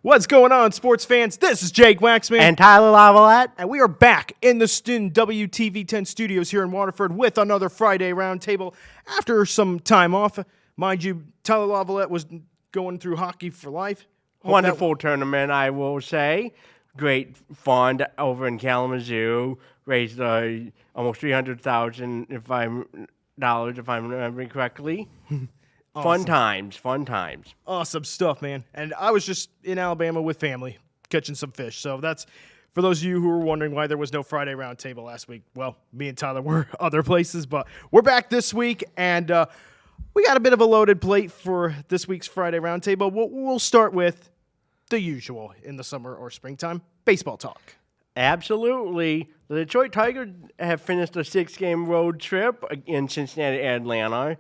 What's going on, sports fans? This is Jake Waxman. And Tyler Lavalette. And we are back in the WTV10 studios here in Waterford with another Friday Roundtable after some time off. Mind you, Tyler Lavalette was going through Hockey for Life. Wonderful tournament, I will say. Great fund over in Kalamazoo. Raised almost $300,000 if I'm remembering correctly. Awesome. Fun times. Awesome stuff, man. And I was just in Alabama with family, catching some fish. So that's, for those of you who were wondering why there was no Friday Roundtable last week, well, me and Tyler were other places, but we're back this week, and we got a bit of a loaded plate for this week's Friday Roundtable. We'll start with the usual in the summer or springtime, baseball talk. Absolutely. The Detroit Tigers have finished a 6-game road trip in Cincinnati and Atlanta.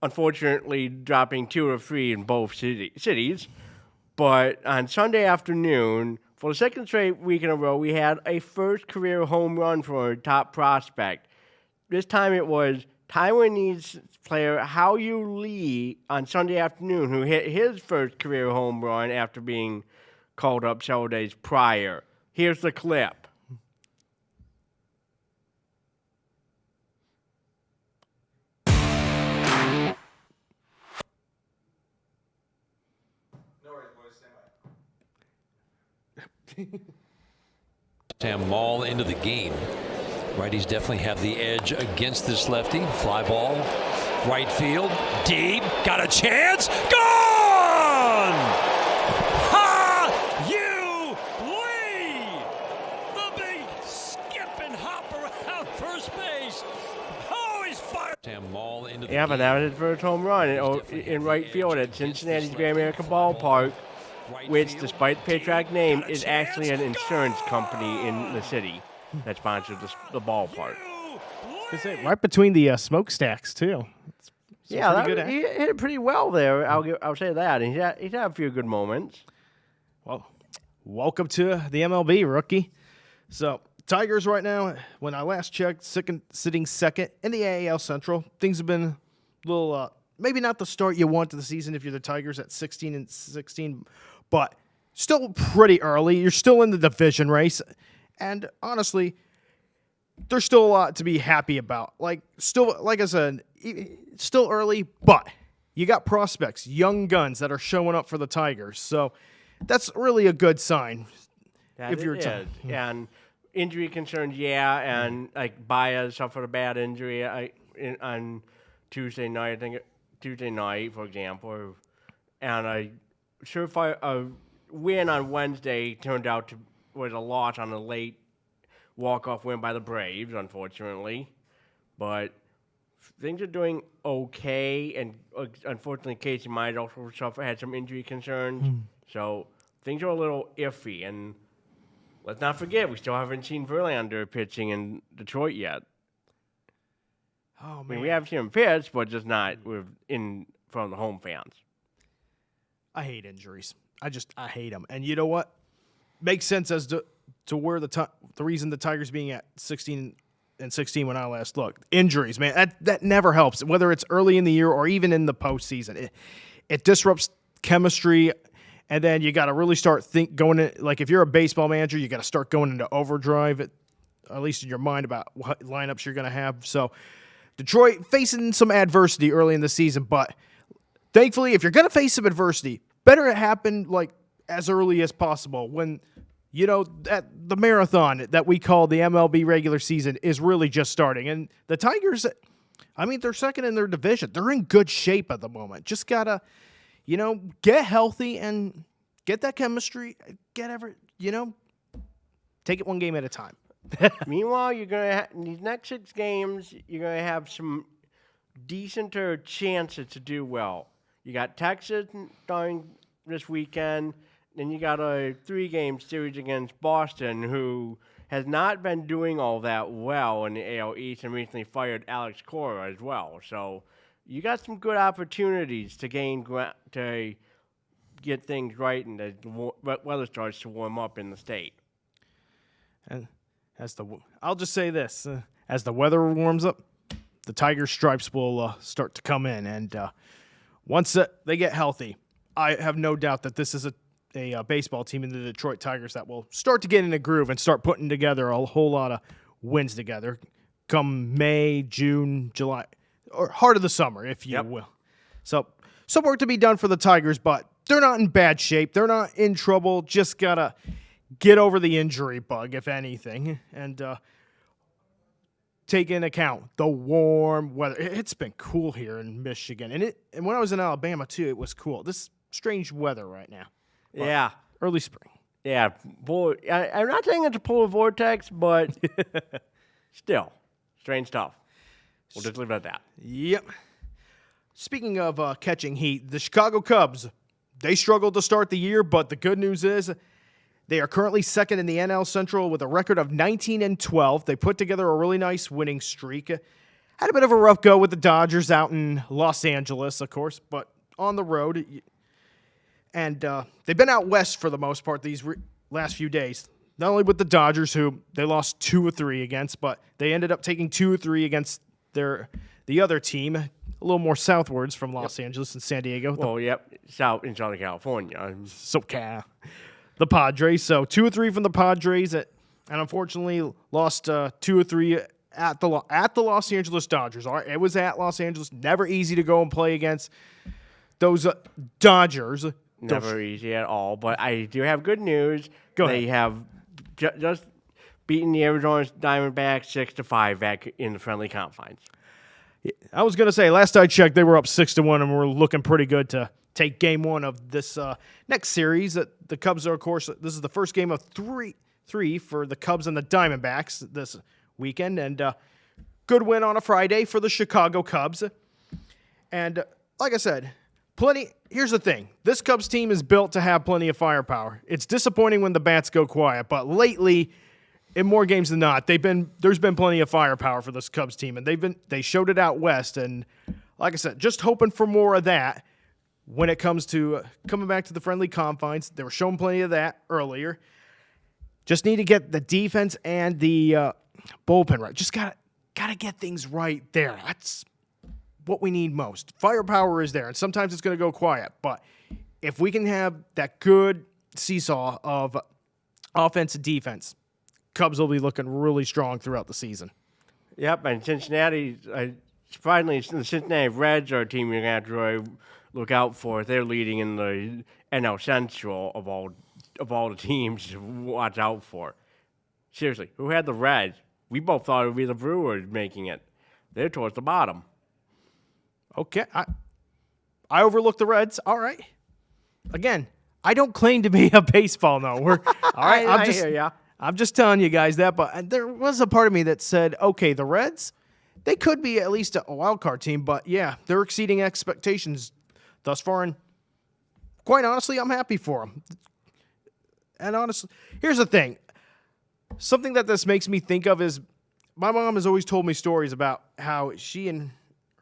Unfortunately, dropping 2 of 3 in both cities. But on Sunday afternoon, for the second straight week in a row, we had a first career home run for our top prospect. This time it was Taiwanese player Hao Yu Lee on Sunday afternoon, who hit his first career home run after being called up several days prior. Here's the clip. Sam Maul into the game. Righties definitely have the edge against this lefty. Fly ball, right field, deep, got a chance, gone! Ha! You Lee! The big skip and hop around first base. Oh, he's fired. Sam Maul into the game. But that was his first home run in right field at Cincinnati's Great American Ballpark, which, despite the Patriot name, is actually an insurance company in the city that sponsors the ballpark. Right between the smokestacks, too. He hit it pretty well there. I'll say that. And he's had a few good moments. Well, welcome to the MLB, rookie. So, Tigers right now, when I last checked, sitting second in the AAL Central. Things have been a little, maybe not the start you want to the season if you're the Tigers at 16-16, but still pretty early. You're still in the division race. And honestly, there's still a lot to be happy about. Like I said, still early, but you got prospects, young guns that are showing up for the Tigers. So that's really a good sign. And injury concerns, and like Baez suffered a bad injury on Tuesday night, for example. And a surefire win on Wednesday turned out to was a loss on a late walk-off win by the Braves, unfortunately. But things are doing okay, and unfortunately, Casey might also had some injury concerns. So things are a little iffy. And let's not forget, we still haven't seen Verlander pitching in Detroit yet. Oh, man. I mean, we have seen him pitch, but just not from the home fans. I hate injuries. I hate them. And you know what? Makes sense as to where the reason the Tigers being at 16-16 when I last looked. Injuries, man. That never helps, whether it's early in the year or even in the postseason. It disrupts chemistry, and then you got to really start going in. Like if you're a baseball manager, you got to start going into overdrive, at least in your mind, about what lineups you're going to have. So Detroit facing some adversity early in the season, but thankfully, if you're going to face some adversity, better it happen like as early as possible when, at the marathon that we call the MLB regular season is really just starting. And the Tigers, they're second in their division. They're in good shape at the moment. Just got to, get healthy and get that chemistry, take it one game at a time. Meanwhile, you're going to in these next 6 games, you're going to have some decenter chances to do well. You got Texas starting this weekend. Then you got a 3-game series against Boston, who has not been doing all that well in the AL East and recently fired Alex Cora as well. So you got some good opportunities to to get things right and the weather starts to warm up in the state. And I'll just say this: as the weather warms up, the Tiger stripes will start to come in, and once they get healthy, I have no doubt that this is a baseball team in the Detroit Tigers that will start to get in a groove and start putting together a whole lot of wins together come May, June, July, or heart of the summer, if you will. So some work to be done for the Tigers, but they're not in bad shape. They're not in trouble. Just got to get over the injury bug, if anything, and take into account the warm weather. It's been cool here in Michigan, and when I was in Alabama, too, it was cool. This strange weather right now. Yeah. Early spring. Yeah. Boy, I'm not saying it's a polar vortex, but still, strange stuff. We'll just leave it at that. Yep. Speaking of catching heat, the Chicago Cubs, they struggled to start the year, but the good news is they are currently second in the NL Central with a record of 19-12. They put together a really nice winning streak. Had a bit of a rough go with the Dodgers out in Los Angeles, of course, but on the road. And they've been out west for the most part these last few days. Not only with the Dodgers, who they lost 2 or 3 against, but they ended up taking 2 or 3 against the other team, a little more southwards from Los Angeles and San Diego. Well, south in Southern California. SoCal. The Padres. So 2 or 3 from the Padres, and unfortunately lost 2 or 3 at the Los Angeles Dodgers. All right, it was at Los Angeles. Never easy to go and play against those Dodgers. Never easy at all. But I do have good news. They have just beaten the Arizona Diamondbacks 6-5 back in the friendly confines. I was going to say, last I checked, they were up 6-1, and we're looking pretty good to take game 1 of this next series. The Cubs are, of course, this is the first game of three for the Cubs and the Diamondbacks this weekend, and good win on a Friday for the Chicago Cubs. And like I said, here's the thing. This Cubs team is built to have plenty of firepower. It's disappointing when the bats go quiet, but lately, in more games than not, there's been plenty of firepower for this Cubs team, and they showed it out west. And like I said, just hoping for more of that when it comes to coming back to the friendly confines. They were showing plenty of that earlier. Just need to get the defense and the bullpen right. Just gotta get things right there. That's what we need most. Firepower is there, and sometimes it's going to go quiet. But if we can have that good seesaw of offense and defense, Cubs will be looking really strong throughout the season. Yep, and Cincinnati, surprisingly, the Cincinnati Reds are a team you're going to have to really look out for. They're leading in the NL Central of all the teams to watch out for. Seriously, who had the Reds? We both thought it would be the Brewers making it. They're towards the bottom. Okay, I overlooked the Reds. All right. Again, I don't claim to be a baseball knower. All right, I hear ya. I'm just telling you guys that, but there was a part of me that said, okay, the Reds, they could be at least a wild card team, but yeah, they're exceeding expectations thus far, and quite honestly, I'm happy for them. And honestly, here's the thing. Something that this makes me think of is my mom has always told me stories about how she and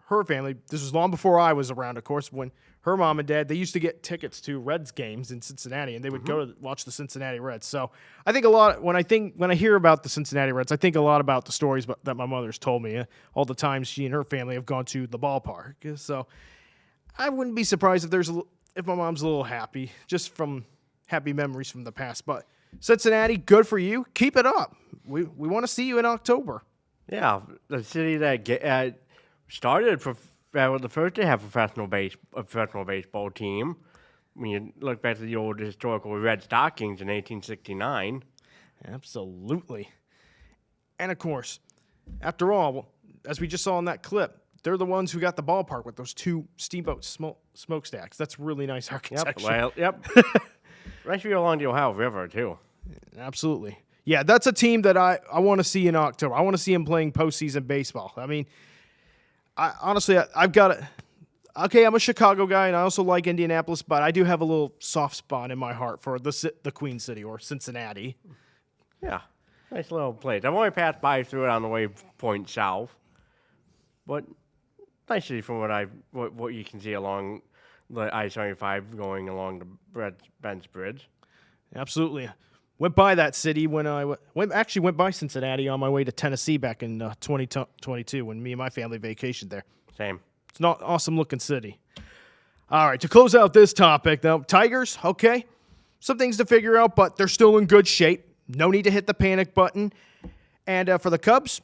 her family, this was long before I was around, of course, when her mom and dad, they used to get tickets to Reds games in Cincinnati, and they would go to watch the Cincinnati Reds. So I think a lot, when I hear about the Cincinnati Reds, I think a lot about the stories that my mother's told me, all the times she and her family have gone to the ballpark. So I wouldn't be surprised if my mom's a little happy, just from happy memories from the past. But Cincinnati, good for you. Keep it up. We want to see you in October. Yeah, the city that started the first to have a professional baseball team. When you look back to the old historical Red Stockings in 1869. Absolutely. And of course, after all, as we just saw in that clip, they're the ones who got the ballpark with those 2 steamboat smokestacks. That's really nice architecture. Yep. Right through along the Ohio River, too. Absolutely. Yeah, that's a team that I want to see in October. I want to see them playing postseason baseball. I mean, honestly, I've got it. Okay, I'm a Chicago guy, and I also like Indianapolis, but I do have a little soft spot in my heart for the Queen City, or Cincinnati. Yeah, nice little place. I've only passed by through it on the way point south, but nice city from what you can see along the I-75 going along the Ben's Bridge. Absolutely. Went by that city when I went by Cincinnati on my way to Tennessee back in 2022 when me and my family vacationed there. Same. It's an awesome looking city. All right, to close out this topic, though, Tigers, okay. some things to figure out, but they're still in good shape. No need to hit the panic button. And for the Cubs,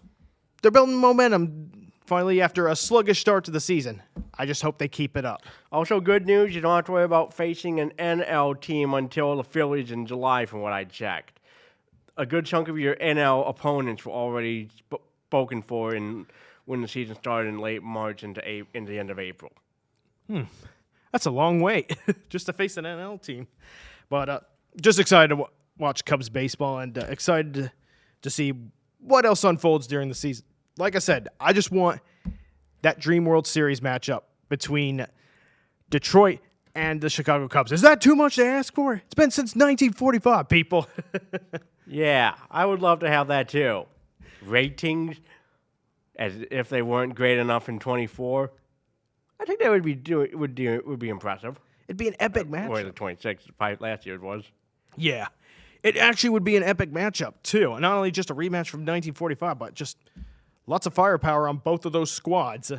they're building momentum finally after a sluggish start to the season. I just hope they keep it up. Also, good news, you don't have to worry about facing an NL team until the Phillies in July, from what I checked. A good chunk of your NL opponents were already spoken for when the season started in late March into the end of April. That's a long wait just to face an NL team. But just excited to watch Cubs baseball and excited to see what else unfolds during the season. Like I said, I just want that Dream World Series matchup between Detroit and the Chicago Cubs. Is that too much to ask for? It's been since 1945, people. Yeah, I would love to have that too. Ratings, as if they weren't great enough in 24, I think that would be impressive. It'd be an epic matchup. Or the 26 last year it was. Yeah. It actually would be an epic matchup, too. And not only just a rematch from 1945, but just lots of firepower on both of those squads.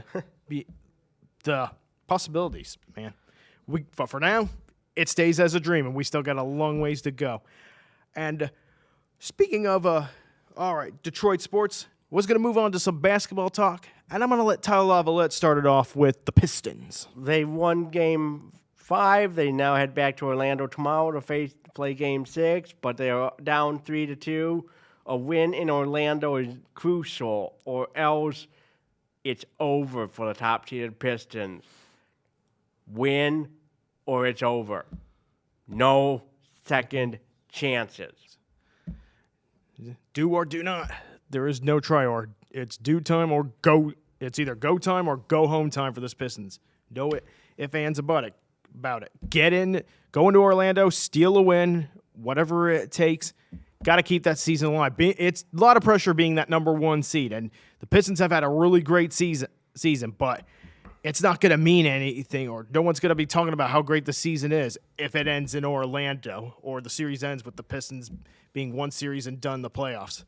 The possibilities, man. But for now, it stays as a dream, and we still got a long ways to go. And speaking of, all right, Detroit sports, was going to move on to some basketball talk, and I'm going to let Tyler Lavalette start it off with the Pistons. They won Game 5. They now head back to Orlando tomorrow to play Game 6, but they are down 3-2. A win in Orlando is crucial, or else it's over for the top-seeded Pistons. Win, or it's over. No second chances. Do or do not. There is no try or. It's do time or go. It's either go time or go home time for this Pistons. No ifs, ands, about it. Get in, go into Orlando, steal a win, whatever it takes. Got to keep that season alive. It's a lot of pressure being that number 1 seed, and the Pistons have had a really great season, but it's not going to mean anything, or no one's going to be talking about how great the season is if it ends in Orlando, or the series ends with the Pistons being one series and done the playoffs.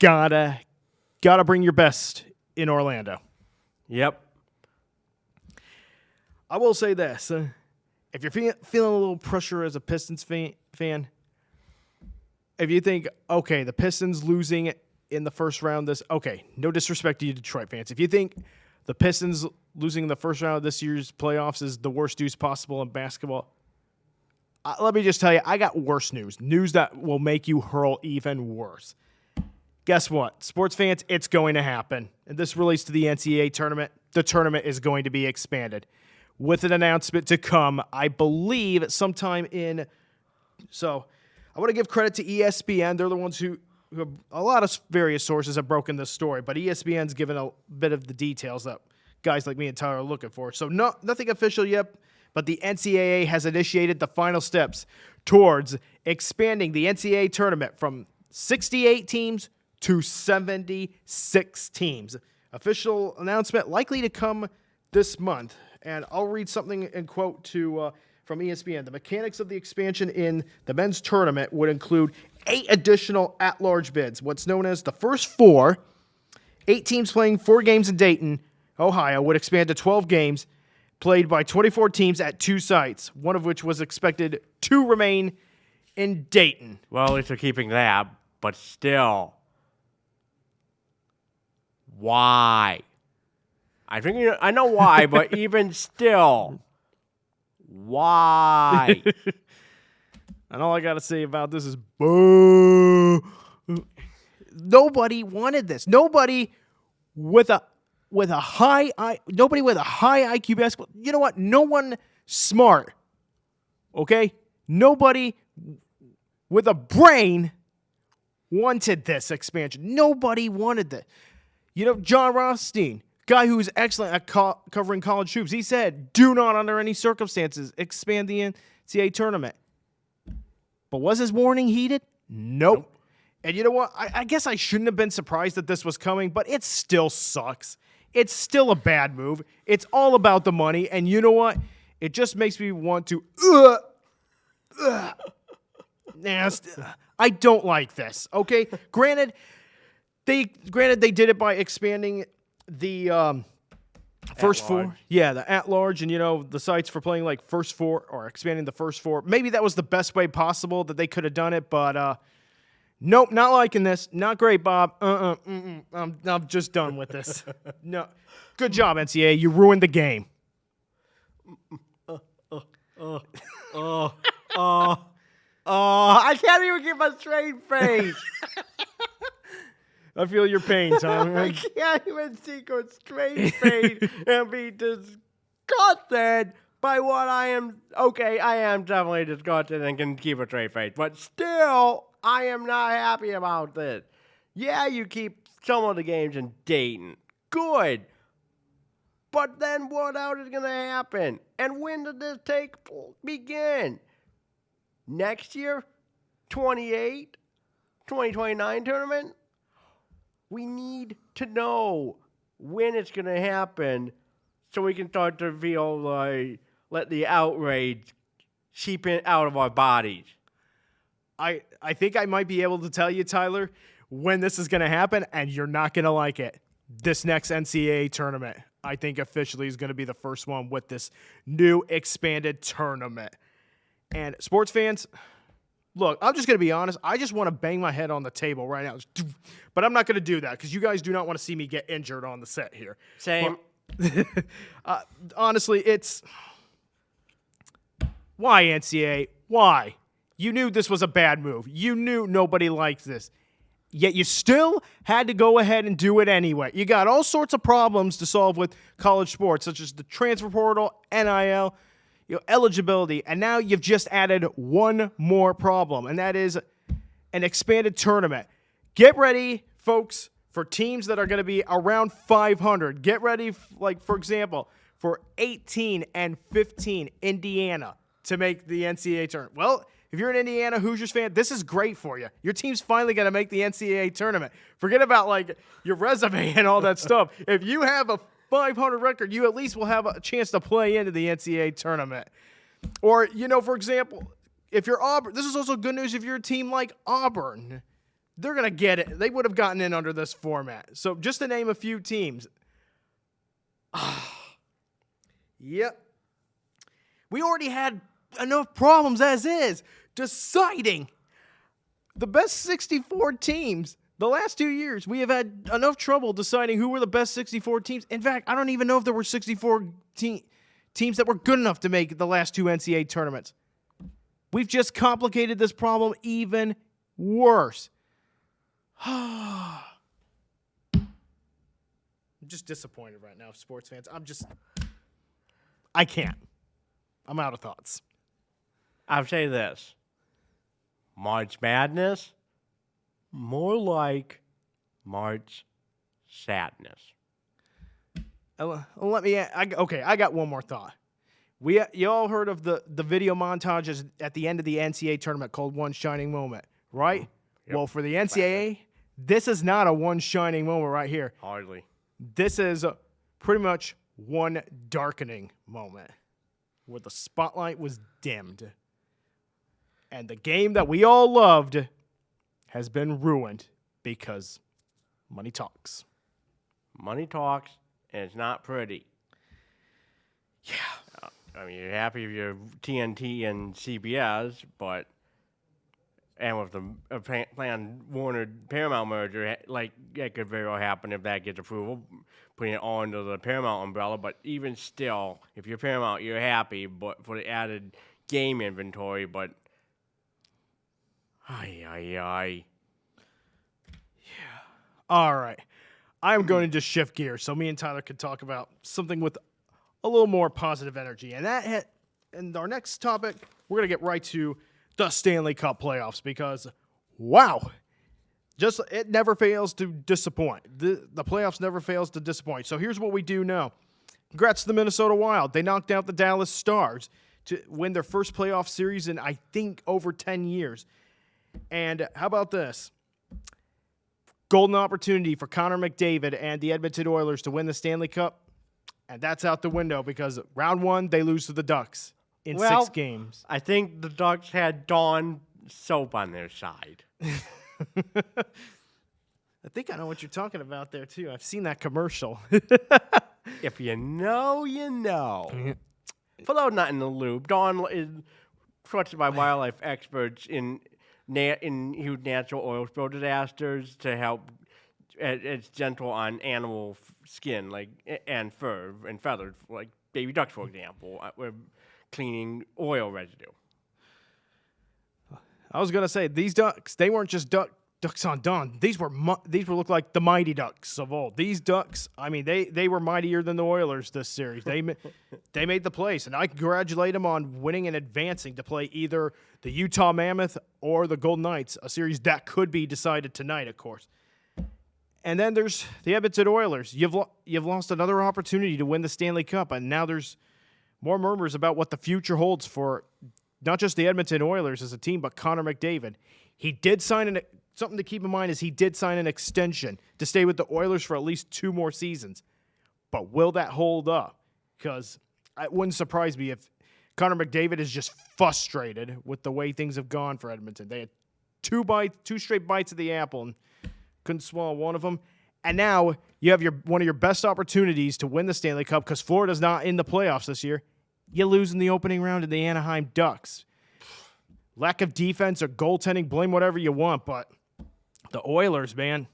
Gotta bring your best in Orlando. Yep. I will say this. If you're feeling a little pressure as a Pistons fan, if you think, okay, the Pistons losing in the first round no disrespect to you Detroit fans. If you think the Pistons losing in the first round of this year's playoffs is the worst news possible in basketball, let me just tell you, I got worse news. News that will make you hurl even worse. Guess what? Sports fans, it's going to happen. And this relates to the NCAA tournament. The tournament is going to be expanded with an announcement to come, I believe, sometime in. So I want to give credit to ESPN. They're the ones who have, a lot of various sources have broken this story, but ESPN's given a bit of the details that guys like me and Tyler are looking for. So nothing official yet, but the NCAA has initiated the final steps towards expanding the NCAA tournament from 68 teams to 76 teams. Official announcement likely to come this month. And I'll read something in quote from ESPN. The mechanics of the expansion in the men's tournament would include 8 additional at-large bids, what's known as the first 4. 8 teams playing 4 games in Dayton, Ohio, would expand to 12 games played by 24 teams at 2 sites, one of which was expected to remain in Dayton. Well, at least they're keeping that, but still. Why? I know why, but even still, why? And all I got to say about this is boo. Nobody wanted this. Nobody with a high IQ basketball. You know what? No one smart. Okay? Nobody with a brain wanted this expansion. Nobody wanted this. You know, John Rothstein, guy who is excellent at covering college hoops, he said, do not under any circumstances expand the NCAA tournament. But was his warning heeded? Nope. And you know what? I guess I shouldn't have been surprised that this was coming, but it still sucks. It's still a bad move. It's all about the money. And you know what? It just makes me want to... nasty. I don't like this, okay? Granted, they did it by expanding the First At-large. four. Yeah, the at-large and, the sites for playing like first four or expanding the first four. Maybe that was the best way possible that they could have done it, but nope, not liking this. Not great, Bob. I'm just done with this. No. Good job, NCAA. You ruined the game. I can't even keep a straight face. I feel your pain, Tom. I can't even see a straight face and be disgusted by what I am. Okay, I am definitely disgusted and can keep a straight face, but still, I am not happy about this. Yeah, you keep some of the games in Dayton. Good. But then what else is going to happen? And when did this begin? Next year? 2029 tournament? We need to know when it's going to happen so we can start to feel like let the outrage seep in out of our bodies. I think I might be able to tell you, Tyler, when this is going to happen, and you're not going to like it. This next NCAA tournament, I think officially is going to be the first one with this new expanded tournament. And sports fans, look, I'm just going to be honest. I just want to bang my head on the table right now. But I'm not going to do that because you guys do not want to see me get injured on the set here. Same. Honestly, it's... Why, NCAA? Why? You knew this was a bad move. You knew nobody liked this. Yet you still had to go ahead and do it anyway. You got all sorts of problems to solve with college sports, such as the transfer portal, NIL, eligibility, and now you've just added one more problem, and that is an expanded tournament. Get ready, folks, for teams that are going to be around 500. Get ready, for example, for 18 and 15 Indiana to make the NCAA tournament. Well, if you're an Indiana Hoosiers fan, this is great for you. Your team's finally going to make the NCAA tournament. Forget about your resume and all that stuff. If you have a 500 record, you at least will have a chance to play into the NCAA tournament. Or, for example, if you're Auburn, this is also good news if you're a team like Auburn. They're going to get it. They would have gotten in under this format. So just to name a few teams. Yep. We already had enough problems as is deciding the best 64 teams. The last 2 years, we have had enough trouble deciding who were the best 64 teams. In fact, I don't even know if there were 64 teams that were good enough to make the last two NCAA tournaments. We've just complicated this problem even worse. I'm just disappointed right now, sports fans. I can't. I'm out of thoughts. I'll say this. March Madness, more like March Sadness. I got one more thought. You all heard of the video montages at the end of the NCAA tournament called One Shining Moment, right? Yep. Well, for the NCAA, this is not a one shining moment right here. Hardly. This is pretty much one darkening moment where the spotlight was dimmed. And the game that we all loved has been ruined because money talks. Money talks, and it's not pretty. Yeah. I mean, you're happy with your TNT and CBS, but... And with the planned Warner-Paramount merger, that could very well happen if that gets approval, putting it all under the Paramount umbrella. But even still, if you're Paramount, you're happy, but for the added game inventory, but... Yeah. All right. I'm going to just shift gears so me and Tyler could talk about something with a little more positive energy. And our next topic, we're going to get right to the Stanley Cup Playoffs because, wow, it never fails to disappoint. The playoffs never fails to disappoint. So here's what we do know. Congrats to the Minnesota Wild. They knocked out the Dallas Stars to win their first playoff series in, I think, over 10 years. And how about this? Golden opportunity for Connor McDavid and the Edmonton Oilers to win the Stanley Cup. And that's out the window because round one, they lose to the Ducks in 6 games. I think the Ducks had Dawn soap on their side. I think I know what you're talking about there, too. I've seen that commercial. If you know, you know. For those not in the loop, Dawn is trusted by wildlife experts in huge natural oil spill disasters to help. It's gentle on animal skin, and fur and feathers, like baby ducks, for example. We're cleaning oil residue. I was gonna say these ducks. They weren't just ducks on dawn. These were look like the mighty ducks of old. These ducks. I mean, they were mightier than the Oilers this series. They made the place, and I congratulate them on winning and advancing to play either the Utah Mammoth or the Golden Knights, a series that could be decided tonight, of course. And then there's the Edmonton Oilers. You've lost another opportunity to win the Stanley Cup, and now there's more murmurs about what the future holds for not just the Edmonton Oilers as a team, but Connor McDavid. He did sign something to keep in mind is he did sign an extension to stay with the Oilers for at least 2 more seasons. But will that hold up? Because it wouldn't surprise me if Connor McDavid is just frustrated with the way things have gone for Edmonton. They had 2 straight bites of the apple and couldn't swallow one of them. And now you have one of your best opportunities to win the Stanley Cup because Florida's not in the playoffs this year. You lose in the opening round to the Anaheim Ducks. Lack of defense or goaltending, blame whatever you want, but the Oilers, man,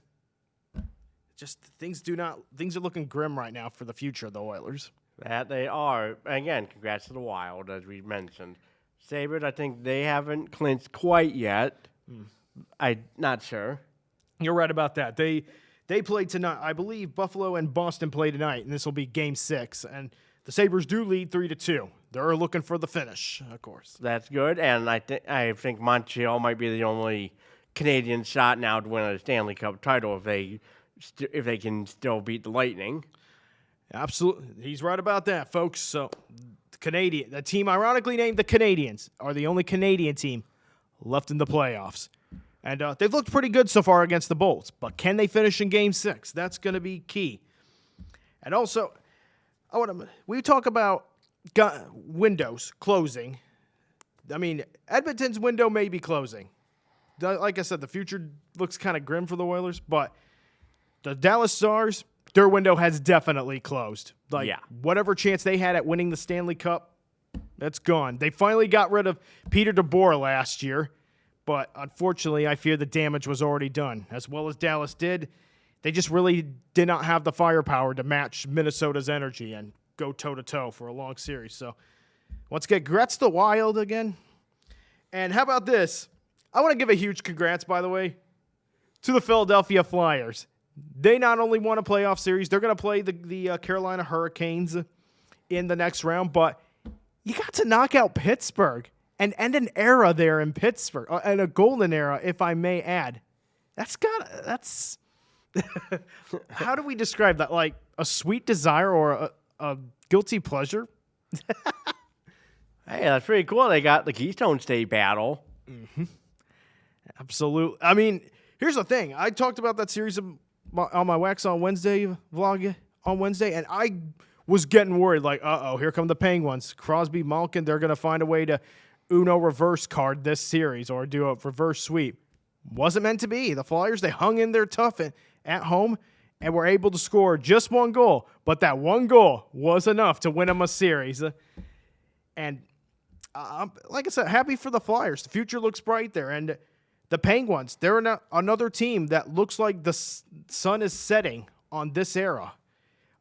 just things are looking grim right now for the future of the Oilers. That they are. Again, congrats to the Wild, as we mentioned. Sabres, I think they haven't clinched quite yet. I'm not sure. You're right about that. They played tonight. I believe Buffalo and Boston play tonight, and this will be Game 6. And the Sabres do lead 3-2. They're looking for the finish, of course. That's good, and I think Montreal might be the only Canadian shot now to win a Stanley Cup title if they can still beat the Lightning. Absolutely, he's right about that, folks. So the team ironically named the Canadiens, are the only Canadian team left in the playoffs. And they've looked pretty good so far against the Bolts, but can they finish in Game 6? That's going to be key. And also, we talk about windows closing. I mean, Edmonton's window may be closing. Like I said, the future looks kind of grim for the Oilers, but the Dallas Stars, their window has definitely closed. Whatever chance they had at winning the Stanley Cup, that's gone. They finally got rid of Peter DeBoer last year. But unfortunately, I fear the damage was already done. As well as Dallas did, they just really did not have the firepower to match Minnesota's energy and go toe-to-toe for a long series. So once again, congrats to the Wild again. And how about this? I want to give a huge congrats, by the way, to the Philadelphia Flyers. They not only won a playoff series, they're going to play the Carolina Hurricanes in the next round, but you got to knock out Pittsburgh. And end an era there in Pittsburgh, and a golden era, if I may add. That's how do we describe that? Like a sweet desire or a guilty pleasure? Hey, that's pretty cool. They got the Keystone State Battle. Mm-hmm. Absolutely. I mean, here's the thing. I talked about that series on my Wax on Wednesday vlog on Wednesday, and I was getting worried. Like, here come the Penguins. Crosby, Malkin, they're going to find a way to Uno reverse card this series or do a reverse sweep. Wasn't meant to be. The Flyers, they hung in there tough at home and were able to score just 1 goal. But that 1 goal was enough to win them a series. And like I said, happy for the Flyers. The future looks bright there. And the Penguins, they're another team that looks like the sun is setting on this era.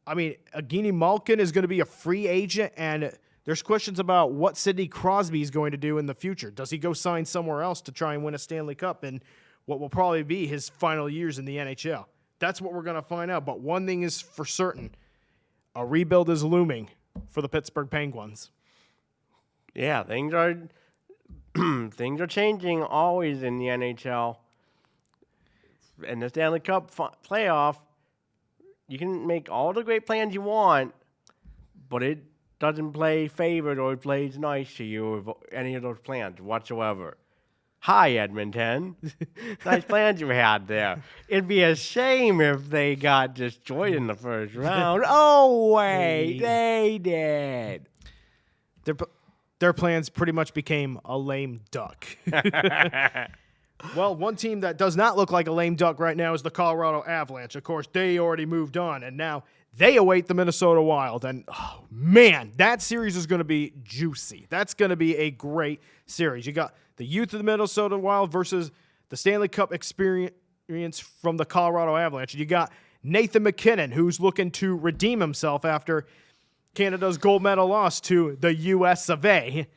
I mean, Evgeny Malkin is going to be a free agent, and there's questions about what Sidney Crosby is going to do in the future. Does he go sign somewhere else to try and win a Stanley Cup in what will probably be his final years in the NHL? That's what we're going to find out. But one thing is for certain, a rebuild is looming for the Pittsburgh Penguins. Yeah, things are changing always in the NHL. In the Stanley Cup playoff, you can make all the great plans you want, but it doesn't play favored or plays nice to you or any of those plans whatsoever. Hi, Edmonton. Nice plans you had there. It'd be a shame if they got destroyed in the first round. Oh, wait, they did. Their plans pretty much became a lame duck. Well, one team that does not look like a lame duck right now is the Colorado Avalanche. Of course, they already moved on, and now they await the Minnesota Wild. And, oh, man, that series is going to be juicy. That's going to be a great series. You got the youth of the Minnesota Wild versus the Stanley Cup experience from the Colorado Avalanche. You got Nathan MacKinnon, who's looking to redeem himself after Canada's gold medal loss to the U.S. of A.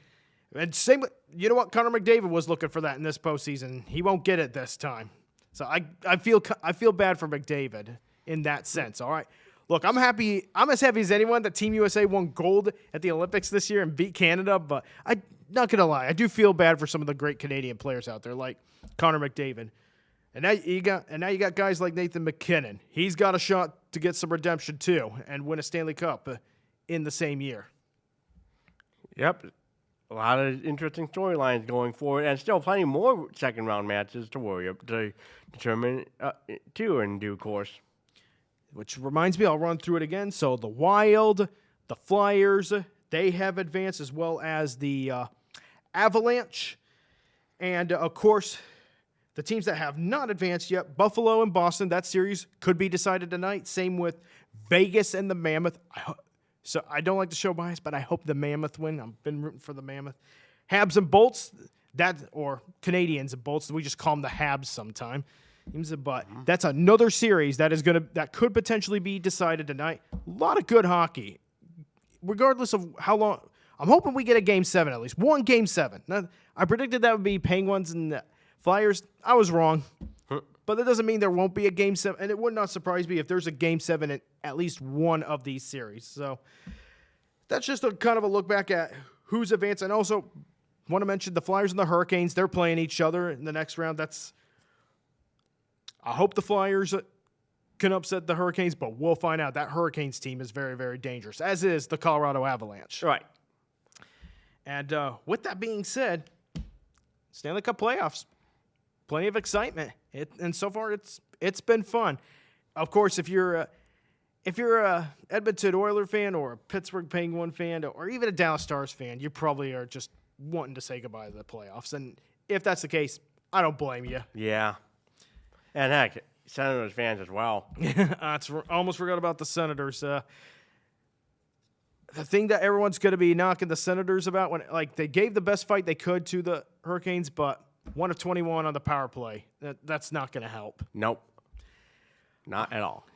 And same, you know what? Connor McDavid was looking for that in this postseason. He won't get it this time. So I feel bad for McDavid in that sense. All right. Look, I'm happy. I'm as happy as anyone that Team USA won gold at the Olympics this year and beat Canada. But I'm not gonna lie, I do feel bad for some of the great Canadian players out there, like Connor McDavid. And now you got guys like Nathan MacKinnon. He's got a shot to get some redemption too and win a Stanley Cup in the same year. Yep. A lot of interesting storylines going forward, and still plenty more second-round matches to determine too in due course. Which reminds me, I'll run through it again. So the Wild, the Flyers, they have advanced, as well as the Avalanche, and of course, the teams that have not advanced yet, Buffalo and Boston. That series could be decided tonight. Same with Vegas and the Mammoth. So I don't like to show bias, but I hope the Mammoth win. I've been rooting for the Mammoth. Habs and Bolts, or Canadians and Bolts. We just call them the Habs sometime. But that's another series that could potentially be decided tonight. A lot of good hockey, regardless of how long. I'm hoping we get a Game 7 at least. One Game 7. Now, I predicted that would be Penguins and the Flyers. I was wrong. But that doesn't mean there won't be a Game 7. And it would not surprise me if there's a Game 7 in at least one of these series. So that's just a kind of a look back at who's advanced. And also want to mention the Flyers and the Hurricanes. They're playing each other in the next round. I hope the Flyers can upset the Hurricanes, but we'll find out. That Hurricanes team is very, very dangerous, as is the Colorado Avalanche. Right. And with that being said, Stanley Cup playoffs, plenty of excitement, and so far it's been fun. Of course, if you're a Edmonton Oilers fan or a Pittsburgh Penguin fan or even a Dallas Stars fan, you probably are just wanting to say goodbye to the playoffs. And if that's the case, I don't blame you. Yeah. And heck, Senators fans as well. Almost forgot about the Senators. The thing that everyone's going to be knocking the Senators about, when they gave the best fight they could to the Hurricanes, but 1 of 21 on the power play. That's not going to help. Nope. Not at all.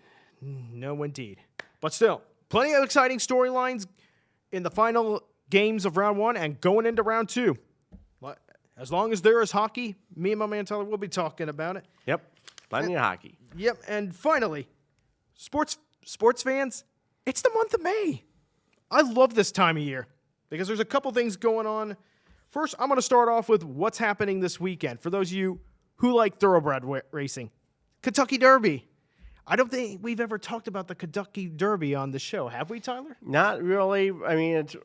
No, indeed. But still, plenty of exciting storylines in the final games of round 1 and going into round 2. As long as there is hockey, me and my man Tyler will be talking about it. Yep. Plenty of hockey. Yep. And finally, sports fans, it's the month of May. I love this time of year because there's a couple things going on. First, I'm going to start off with what's happening this weekend. For those of you who like thoroughbred racing, Kentucky Derby. I don't think we've ever talked about the Kentucky Derby on the show, have we, Tyler? Not really. I mean, it's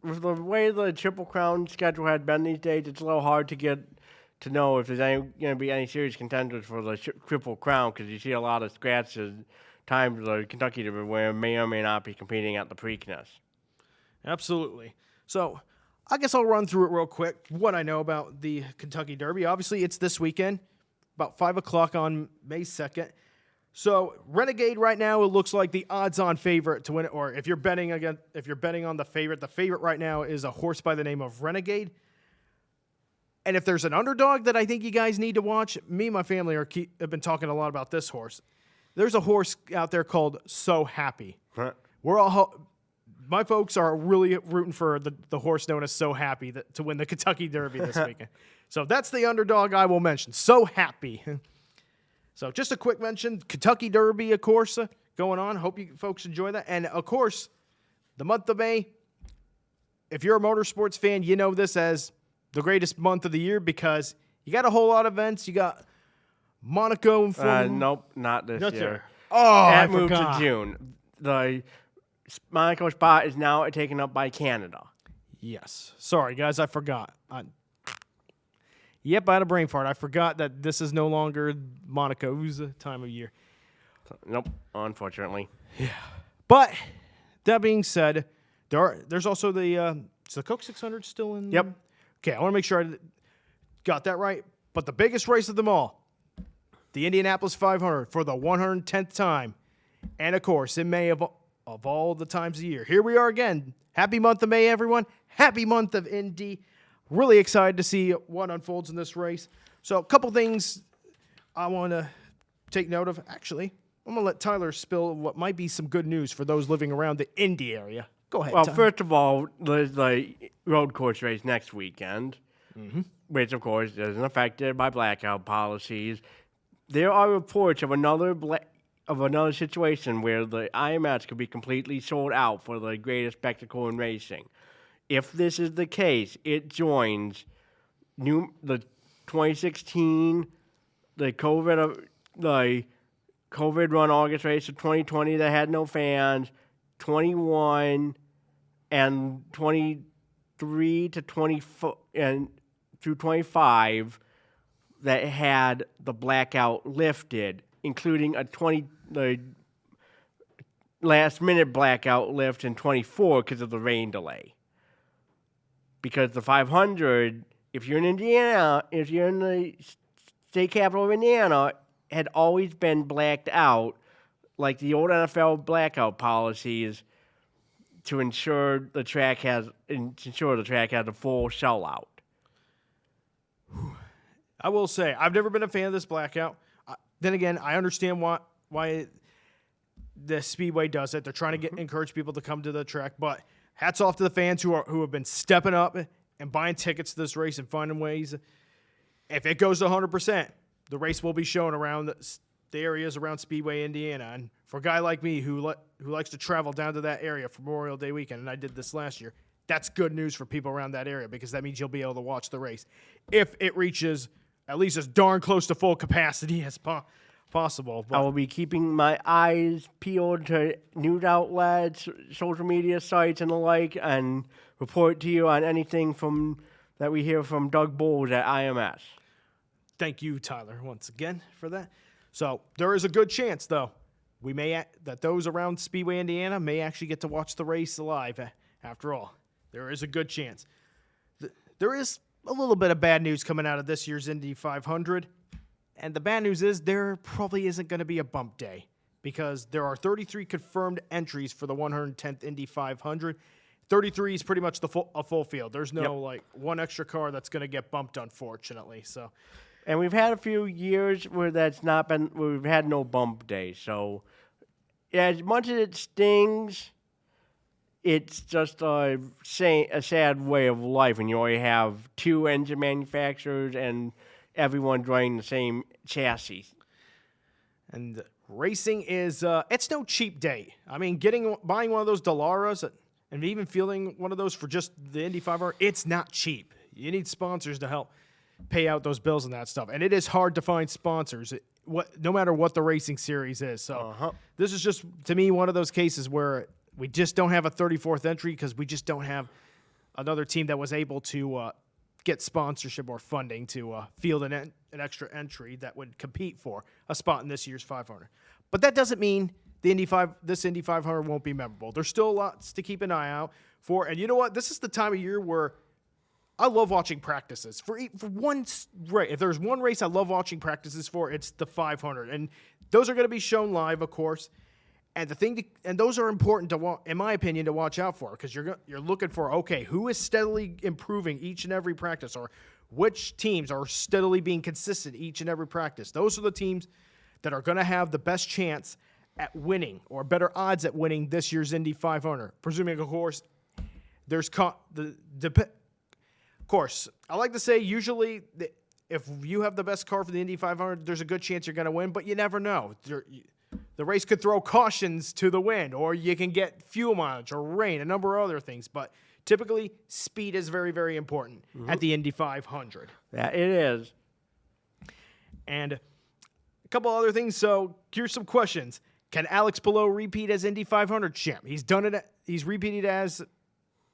with the way the Triple Crown schedule had been these days, it's a little hard to get to know if there's going to be any serious contenders for the Triple Crown, because you see a lot of scratches times the Kentucky Derby where may or may not be competing at the Preakness. Absolutely. So I guess I'll run through it real quick, what I know about the Kentucky Derby. Obviously, it's this weekend, about 5 o'clock on May 2nd. So Renegade right now, it looks like the odds-on favorite to win it. Or if you're betting on the favorite right now is a horse by the name of Renegade. And if there's an underdog that I think you guys need to watch, me and my family have been talking a lot about this horse. There's a horse out there called So Happy. Huh. My folks are really rooting for the horse known as So Happy to win the Kentucky Derby this weekend. So that's the underdog I will mention. So Happy. So just a quick mention, Kentucky Derby, of course, going on. Hope you folks enjoy that. And, of course, the month of May, if you're a motorsports fan, you know this as the greatest month of the year because you got a whole lot of events. You got Monaco and Formula. Nope, not this year. Oh, that I moved forgot. to June. The Monaco spot is now taken up by Canada. Yes. Sorry, guys, I forgot. Yep, I had a brain fart. I forgot that this is no longer Monaco's time of year. Nope, unfortunately. Yeah. But that being said, there's also the Coke 600 still in. Yep. Okay, I want to make sure I got that right. But the biggest race of them all, the Indianapolis 500 for the 110th time. And, of course, in May of all the times of the year. Here we are again. Happy month of May, everyone. Happy month of Indy. Really excited to see what unfolds in this race. So a couple things I want to take note of. Actually, I'm going to let Tyler spill what might be some good news for those living around the Indy area. Go ahead, Well, Tyler. first of all, there's the road course race next weekend, which, of course, isn't affected by blackout policies. There are reports of another situation where the IMS could be completely sold out for the greatest spectacle in racing. If this is the case, it joins the 2016, the COVID run August race of 2020 that had no fans, 21 and 23 to 24 and through 25 that had the blackout lifted, including the last minute blackout lift in 24 because of the rain delay. Because the 500, if you're in Indiana, if you're in the state capital of Indiana, had always been blacked out, like the old NFL blackout policies, to ensure the track has a full sellout. I will say, I've never been a fan of this blackout. Then again, I understand why the Speedway does it. They're trying to encourage people to come to the track. But hats off to the fans who have been stepping up and buying tickets to this race and finding ways. If it goes to 100%, the race will be shown around the areas around Speedway, Indiana. And for a guy like me who likes to travel down to that area for Memorial Day weekend, and I did this last year, that's good news for people around that area because that means you'll be able to watch the race if it reaches at least as darn close to full capacity as possible. But I will be keeping my eyes peeled to news outlets, social media sites, and the like, and report to you on anything that we hear from Doug Bowles at IMS. Thank you, Tyler, once again for that. So there is a good chance, though, that those around Speedway, Indiana, may actually get to watch the race live. After all, there is a good chance. There is a little bit of bad news coming out of this year's Indy 500, and the bad news is there probably isn't going to be a bump day because there are 33 confirmed entries for the 110th Indy 500. 33 is pretty much a full field. There's no one extra car that's going to get bumped, unfortunately. So. And we've had a few years where we've had no bump day. So as much as it stings, it's just a sad way of life when you only have two engine manufacturers and everyone driving the same chassis. And racing is it's no cheap day. I mean, buying one of those Dalaras and even fielding one of those for just the Indy 500, it's not cheap. You need sponsors to help pay out those bills and that stuff. And it is hard to find sponsors, no matter what the racing series is. So this is just, to me, one of those cases where we just don't have a 34th entry because we just don't have another team that was able to get sponsorship or funding to field an extra entry that would compete for a spot in this year's 500. But that doesn't mean this Indy 500 won't be memorable. There's still lots to keep an eye out for. And you know what? This is the time of year where I love watching practices. For one race, if there's one race I love watching practices for, it's the 500. And those are going to be shown live, of course. And those are important in my opinion, to watch out for because you're looking for who is steadily improving each and every practice, or which teams are steadily being consistent each and every practice. Those are the teams that are going to have the best chance at winning or better odds at winning this year's Indy 500. Presuming, of course, there's of course, I like to say usually if you have the best car for the Indy 500, there's a good chance you're going to win, but you never know. The race could throw cautions to the wind, or you can get fuel mileage or rain, a number of other things. But typically, speed is very, very important at the Indy 500. Yeah, it is. And a couple other things. So here's some questions. Can Alex Palou repeat as Indy 500 champ? He's done it. He's repeated as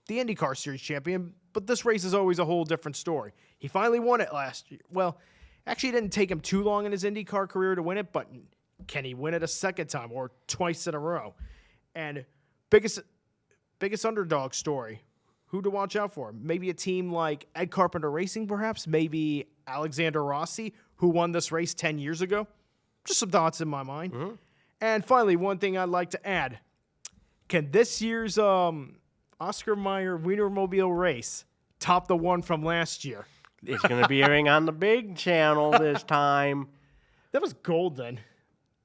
the IndyCar Series champion, but this race is always a whole different story. He finally won it last year. Well, actually, it didn't take him too long in his IndyCar career to win it, but can he win it a second time or twice in a row? And biggest underdog story, who to watch out for? Maybe a team like Ed Carpenter Racing, perhaps? Maybe Alexander Rossi, who won this race 10 years ago. Just some thoughts in my mind. Mm-hmm. And finally, one thing I'd like to add. Can this year's Oscar Mayer Wienermobile race top the one from last year? It's going to be airing on the big channel this time. That was golden.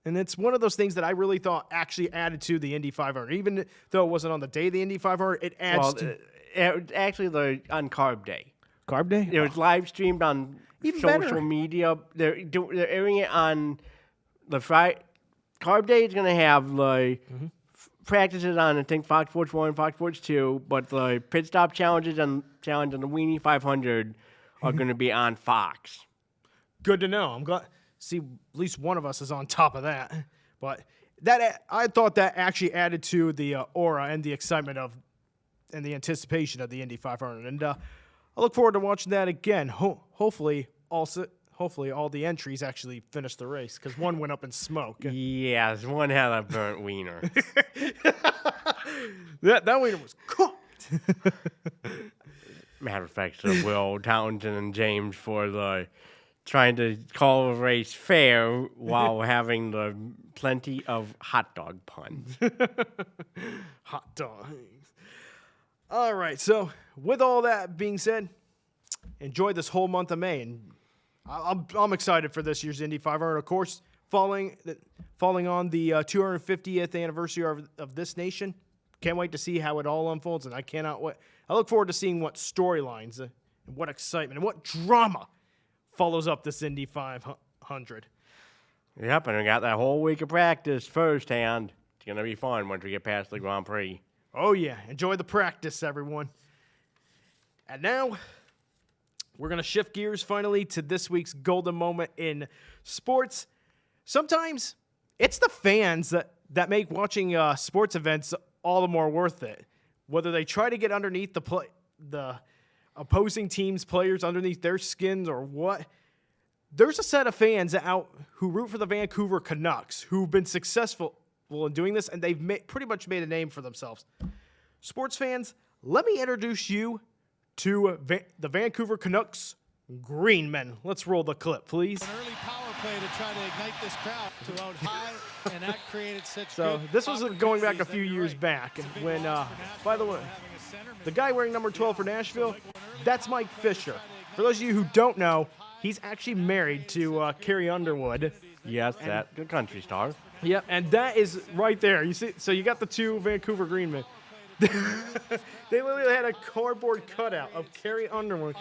And it's one of those things that I really thought actually added to the Indy 500. Even though it wasn't on the day of the Indy 500, it adds to... Actually, on Carb Day. Carb Day? It was live streamed on Even social better. media. They're airing it on the Friday. Carb Day is going to have practices on, I think, Fox Sports 1 and Fox Sports 2, but the pit stop challenges and challenge on the Weenie 500 are going to be on Fox. Good to know. I'm glad. See, at least one of us is on top of that. But that I thought that actually added to the aura and the excitement of and the anticipation of the Indy 500. And I look forward to watching that again. Hopefully all the entries actually finish the race because one went up in smoke. Yes, one had a burnt wiener. that wiener was cooked. Matter of fact, so Will Townsend and James for the trying to call a race fair while having the plenty of hot dog puns. Hot dogs. All right, so with all that being said, enjoy this whole month of May, and I'm excited for this year's Indy 500. Of course, falling on the 250th anniversary of this nation. Can't wait to see how it all unfolds, and I cannot wait. I look forward to seeing what storylines and what excitement and what drama follows up this Indy 500. Yep, and we got that whole week of practice firsthand. It's going to be fun once we get past the Grand Prix. Oh, yeah. Enjoy the practice, everyone. And now, we're going to shift gears finally to this week's golden moment in sports. Sometimes it's the fans that make watching sports events all the more worth it. Whether they try to get underneath the opposing team's players, underneath their skins or what. There's a set of fans out who root for the Vancouver Canucks who've been successful in doing this, and they've pretty much made a name for themselves. Sports fans, let me introduce you to the Vancouver Canucks Green Men. Let's roll the clip, please. An early power play to try to ignite this crowd to out high, and that created such. So this was going back a few years back when, by the way, the guy wearing number 12 for Nashville, that's Mike Fisher. For those of you who don't know, he's actually married to Carrie Underwood. Yes, that good country star. Yep, and that is right there. You see, so you got the two Vancouver Green Men. They literally had a cardboard cutout of Carrie Underwood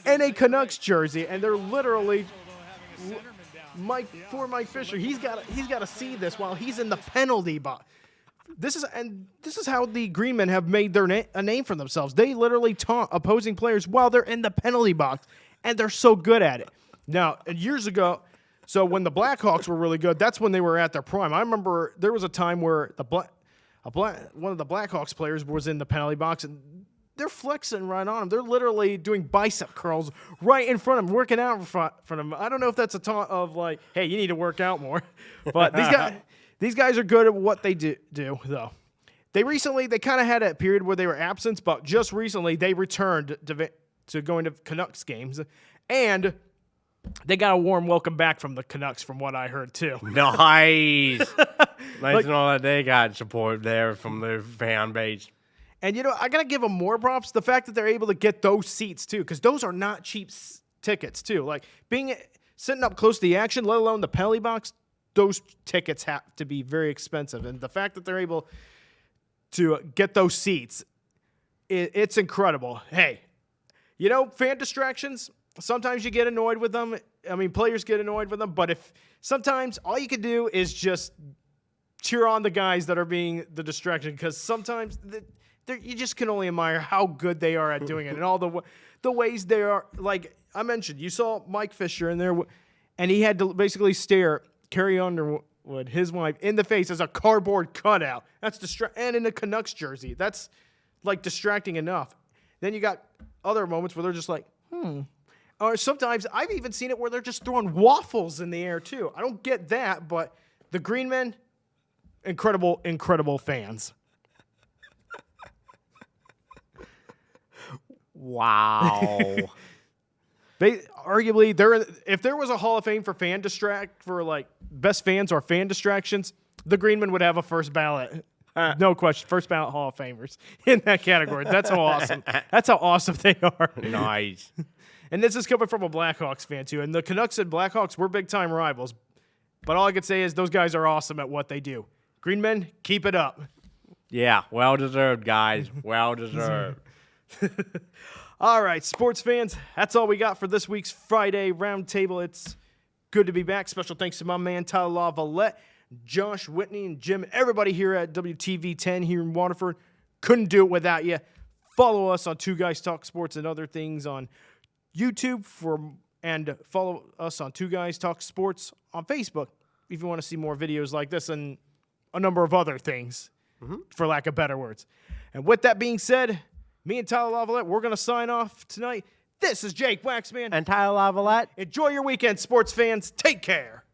and a Canucks jersey, and they're literally Mike Fisher. He's got to see this while he's in the penalty box. This is how the Green Men have made a name for themselves. They literally taunt opposing players while they're in the penalty box, and they're so good at it. Now, years ago. So when the Blackhawks were really good, that's when they were at their prime. I remember there was a time where one of the Blackhawks players was in the penalty box, and they're flexing right on him. They're literally doing bicep curls right in front of him, working out in front of him. I don't know if that's a taunt of like, hey, you need to work out more. But these guys are good at what they do though. They kind of had a period where they were absent, but just recently they returned to going to Canucks games, and they got a warm welcome back from the Canucks, from what I heard, too. Nice. Nice to know that they got support there from their fan base. And, I got to give them more props. The fact that they're able to get those seats, too, because those are not cheap tickets, too. Like, sitting up close to the action, let alone the penalty box, those tickets have to be very expensive. And the fact that they're able to get those seats, it's incredible. Hey, fan distractions, sometimes you get annoyed with them. I mean, players get annoyed with them. But if sometimes all you can do is just cheer on the guys that are being the distraction, because sometimes you just can only admire how good they are at doing it and all the ways they are. Like I mentioned, you saw Mike Fisher in there, and he had to basically stare Carrie Underwood, his wife, in the face as a cardboard cutout. That's and in a Canucks jersey. That's like distracting enough. Then you got other moments where they're just like, Or sometimes I've even seen it where they're just throwing waffles in the air, too. I don't get that, but the Green Men, incredible, incredible fans. Wow. Arguably, if there was a Hall of Fame for best fans or fan distractions, the Greenmen would have a first ballot. No question, first ballot Hall of Famers in that category. That's how awesome. That's how awesome they are. Nice. And this is coming from a Blackhawks fan too. And the Canucks and Blackhawks were big time rivals, but all I could say is those guys are awesome at what they do. Greenmen, keep it up. Yeah, well deserved, guys. Well deserved. All right, sports fans, that's all we got for this week's Friday Roundtable. It's good to be back. Special thanks to my man Tyler LaVallette, Josh Whitney, and Jim, everybody here at WTV10 here in Waterford. Couldn't do it without you. Follow us on Two Guys Talk Sports and other things on YouTube, and follow us on Two Guys Talk Sports on Facebook if you want to see more videos like this and a number of other things, for lack of better words. And with that being said, me and Tyler LaVallette, we're going to sign off tonight. This is Jake Waxman. And Tyler LaVallette. Enjoy your weekend, sports fans. Take care.